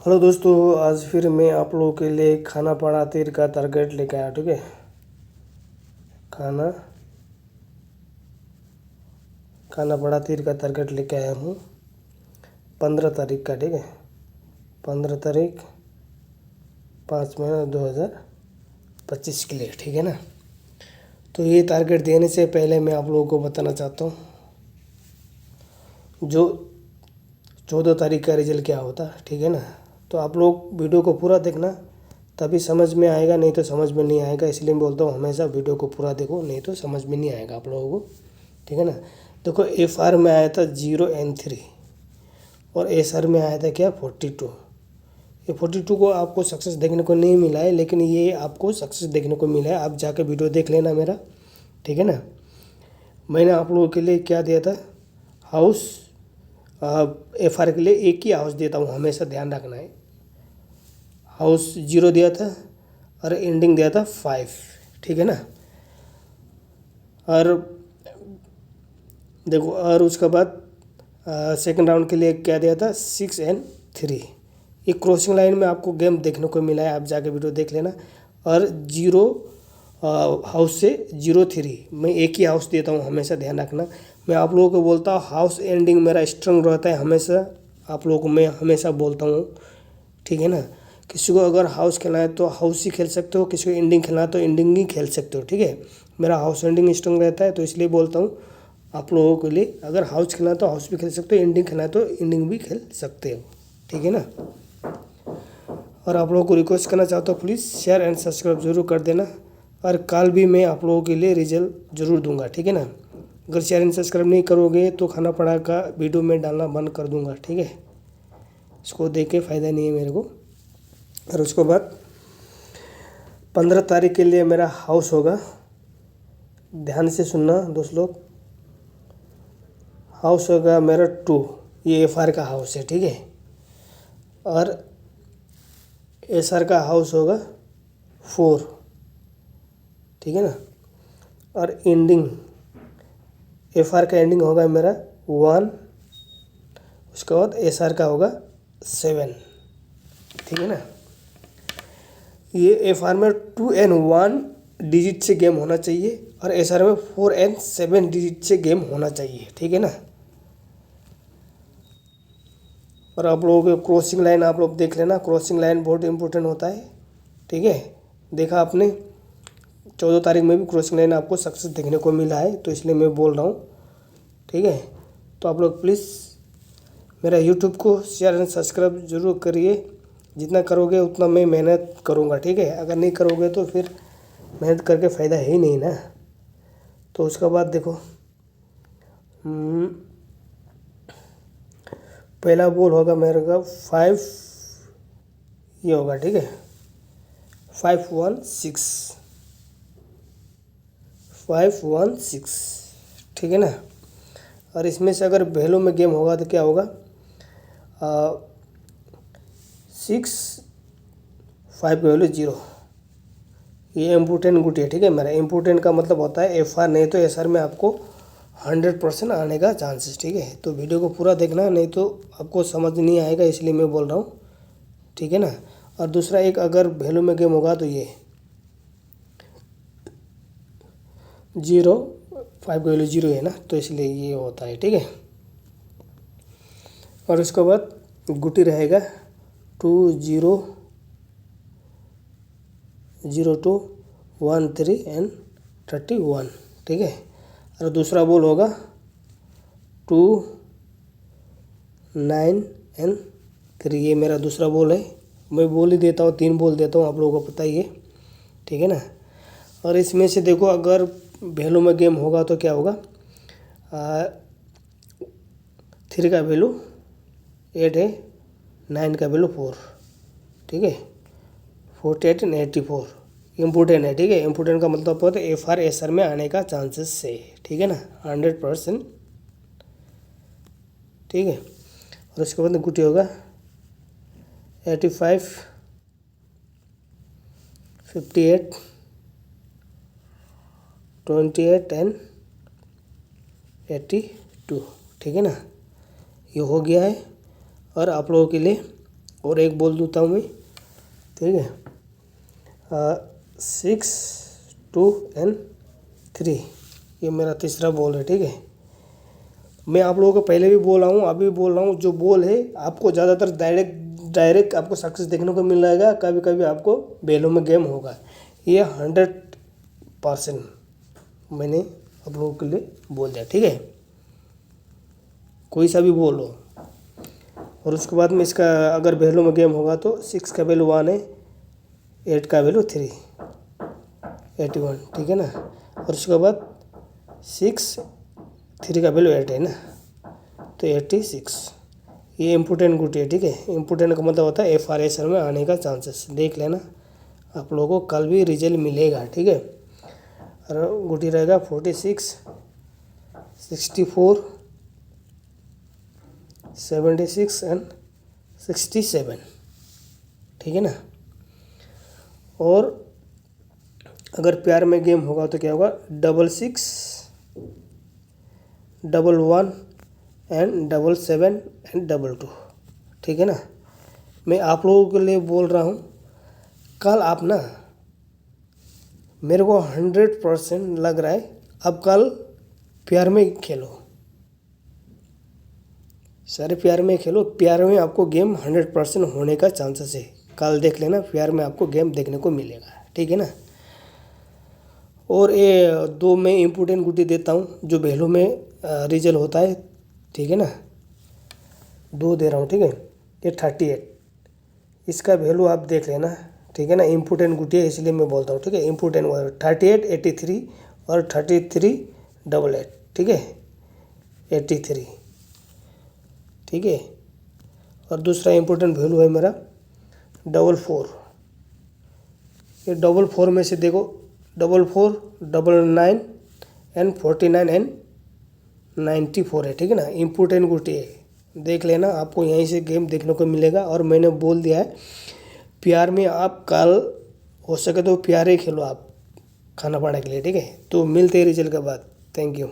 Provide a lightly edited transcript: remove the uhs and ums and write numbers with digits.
Hello दोस्तों, आज फिर मैं आप लोगों के लिए खाना पड़ा तीर का टारगेट लेके आया। ठीक है, खाना खाना पड़ा तीर का टारगेट लेके आया हूँ 15 तारीख का। ठीक है, 15 तारीख 5 महीना 2025 के लिए। ठीक है ना। तो ये टारगेट देने से पहले मैं आप लोगों को बताना चाहता हूँ जो 14 तारीख का रिजल्ट क्या होता। ठीक है ना। तो आप लोग वीडियो को पूरा देखना, तभी समझ में आएगा, नहीं तो समझ में नहीं आएगा। इसलिए मैं बोलता हूँ हमेशा वीडियो को पूरा देखो, नहीं तो समझ में नहीं आएगा आप लोगों को। ठीक है ना। देखो, FR में आया था 0N3 और SR में आया था क्या 42। ये 42 को आपको सक्सेस देखने को नहीं मिला है, लेकिन ये आपको सक्सेस देखने को मिला है। आप जाकर वीडियो देख लेना मेरा। ठीक है ना। मैंने आप लोगों के लिए क्या दिया था, हाउस FR के लिए एक ही हाउस देता हूँ, हमेशा ध्यान रखना है। हाउस 0 दिया था और एंडिंग दिया था 5। ठीक है ना। और देखो, और उसके बाद सेकंड राउंड के लिए क्या दिया था 6N3। ये क्रॉसिंग लाइन में आपको गेम देखने को मिला है, आप जाके वीडियो देख लेना। और 0 हाउस से 0-3 मैं एक ही हाउस देता हूँ, हमेशा ध्यान रखना। मैं आप लोगों को बोलता हूँ हाउस एंडिंग मेरा स्ट्रांग रहता है हमेशा, आप लोगों को मैं हमेशा बोलता हूँ। ठीक है ना। किसी को अगर हाउस खेलना है तो हाउस ही खेल सकते हो, किसी को एंडिंग खेलना है तो एंडिंग ही खेल सकते हो। ठीक है, मेरा हाउस एंडिंग स्ट्रांग रहता है, तो इसलिए बोलता हूँ आप लोगों के लिए, अगर हाउस खेलना है तो हाउस भी खेल सकते हो, एंडिंग खेलना है तो एंडिंग भी खेल सकते हो। ठीक है ना। और आप लोगों को रिक्वेस्ट करना चाहता हूँ, प्लीज़ शेयर एंड सब्सक्राइब जरूर कर देना। और कल भी मैं आप लोगों के लिए रिजल्ट ज़रूर दूंगा। ठीक है ना। अगर शेयर एंड सब्सक्राइब नहीं करोगे तो खाना पड़ा का वीडियो में डालना बंद कर दूंगा। ठीक है, इसको देख के फ़ायदा नहीं है मेरे को। और उसके बाद 15 तारीख के लिए मेरा हाउस होगा, ध्यान से सुनना दोस्त लोग। हाउस होगा मेरा 2, ये FR का हाउस है। ठीक है। और SR का हाउस होगा 4। ठीक है ना। और एंडिंग FR का एंडिंग होगा मेरा 1, उसके बाद SR का होगा 7। ठीक है ना। ये FR में 2N1 डिजिट से गेम होना चाहिए और SR में 4N7 डिजिट से गेम होना चाहिए। ठीक है ना। और आप लोगों को क्रॉसिंग लाइन आप लोग देख लेना, क्रॉसिंग लाइन बहुत इंपॉर्टेंट होता है। ठीक है, देखा आपने 14 तारीख में भी क्रॉसिंग लाइन आपको सक्सेस देखने को मिला है, तो इसलिए मैं बोल रहा हूँ। ठीक है, तो आप लोग प्लीज़ मेरा यूट्यूब को शेयर एंड सब्सक्राइब जरूर करिए। जितना करोगे उतना मैं मेहनत करूँगा। ठीक है, अगर नहीं करोगे तो फिर मेहनत करके फ़ायदा है ही नहीं ना। तो उसके बाद देखो, पहला बॉल होगा मेरे का 5, ये होगा। ठीक है, 5-1-6। ठीक है ना। और इसमें से अगर वैल्यू में गेम होगा तो क्या होगा 6-5 का वैल्यू 0। ये इम्पोर्टेंट गुटी है। ठीक है, मेरा इम्पोर्टेंट का मतलब होता है FR, नहीं तो SR में आपको 100% आने का चांसेस। ठीक है, तो वीडियो को पूरा देखना, नहीं तो आपको समझ नहीं आएगा, इसलिए मैं बोल रहा हूँ। ठीक है ना। और दूसरा एक अगर वैल्यू में गेम होगा तो ये 0-5 का वैल्यू 0 है ना, तो इसलिए ये होता है। ठीक है। और उसके बाद गुटी रहेगा 2-0-0-2-1-3-31। ठीक है। और दूसरा बॉल होगा 2-9-3। ये मेरा दूसरा बॉल है। मैं बॉल ही देता हूँ, 3 बॉल देता हूँ, आप लोगों को पता ही है। ठीक है ना। और इसमें से देखो, अगर वैल्यू में गेम होगा तो क्या होगा 3 का वैल्यू 8 है, 9 का वैल्यू 4। ठीक है, 48 and 84 इम्पोर्टेंट है। ठीक है, इम्पोर्टेंट का मतलब होता है FR SR में आने का चांसेस है। ठीक है ना, 100%। ठीक है। और उसके बाद गुटी होगा 85, 58, 28 and 82। ठीक है ना, ये हो गया है। और आप लोगों के लिए और एक बोल देता हूँ मैं, ठीक है। 6 2 एंड 3, ये मेरा तीसरा बॉल है, ठीक है। मैं आप लोगों को पहले भी बोल रहा हूँ, अभी भी बोल रहा हूँ, जो बॉल है आपको ज़्यादातर डायरेक्ट आपको सक्सेस देखने को मिल जाएगा, कभी कभी आपको वैल्यू में गेम होगा। ये 100% मैंने आप लोगों के लिए बोल दिया, ठीक है। कोई सा भी बोलो। और उसके बाद में इसका अगर वैल्यू में गेम होगा तो 6 का वैल्यू 1 है, 8 का वैल्यू 3, 81, ठीक है ना। और उसके बाद 6 3 का वैल्यू 8 है ना, तो 86। ये इम्पोर्टेंट गुटी है, ठीक है। इम्पोर्टेंट का मतलब होता है FRSR में आने का चांसेस, देख लेना आप लोगों को कल भी रिजल्ट मिलेगा, ठीक है। और गुटी रहेगा 46 64 76 एंड 67, ठीक है ना। और अगर प्यार में गेम होगा तो क्या होगा, 66 11 एंड 77 एंड 22, ठीक है ना। मैं आप लोगों के लिए बोल रहा हूँ, कल आप ना, मेरे को 100% लग रहा है अब कल प्यार में खेलो, सारे प्यार में खेलो। प्यार में आपको गेम 100% होने का चांसेस है, कल देख लेना, प्यार में आपको गेम देखने को मिलेगा, ठीक है ना। और ये 2 मैं इम्पोर्टेंट गुटी देता हूँ जो वैल्यू में रिजल्ट होता है, ठीक है ना। 2 दे रहा हूँ, ठीक है। ये 38, इसका वैल्यू आप देख लेना, ठीक है ना। इम्पोर्टेंट गुटी है इसलिए मैं बोलता हूँ, ठीक है। इम्पोर्टेंट 38 83 और 33 88, ठीक है, 83, ठीक है। और दूसरा इम्पोर्टेंट वैल्यू है मेरा 44। ये 44 में से देखो 44 99 एंड 49 एंड 94 है, ठीक है ना। इम्पोर्टेंट गुटी है, देख लेना, आपको यहीं से गेम देखने को मिलेगा। और मैंने बोल दिया है प्यार में आप कल हो सके तो प्यार ही खेलो आप खाना पाने के लिए, ठीक है। तो मिलते हैं रिजल्ट के बाद। Thank you.